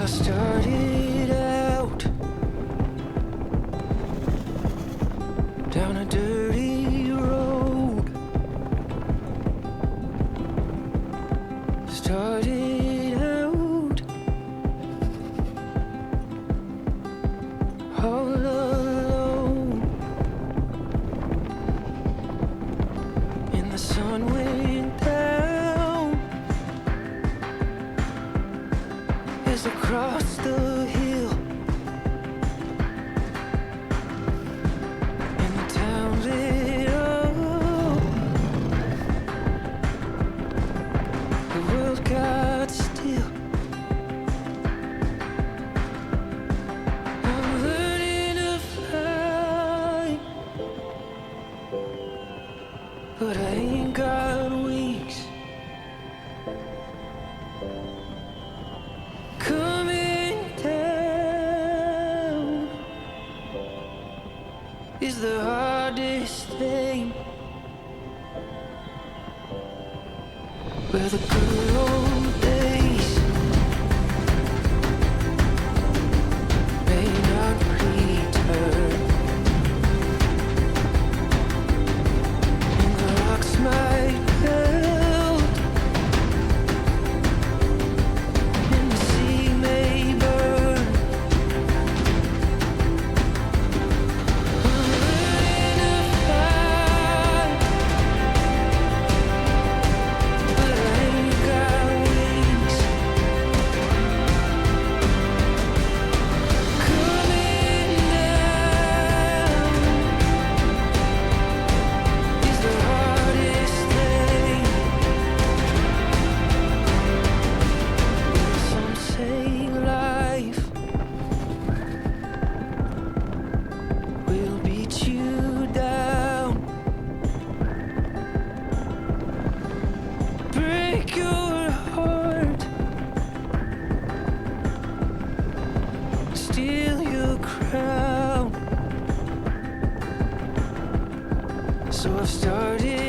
I started out down a dirty road. Started out all alone, and the sun went down as I crossed the hill, and the town lit up. The world got still. I'm learning to fly, but I ain't got wings. Coming down is the hardest thing. Where the good old days may not return, and the rocks might melt, and the sea may burn. I'm learning to fly, but I ain't got wings. Coming down is the hardest thing. Some say life will beat you down, break your heart, steal your crown. So I've started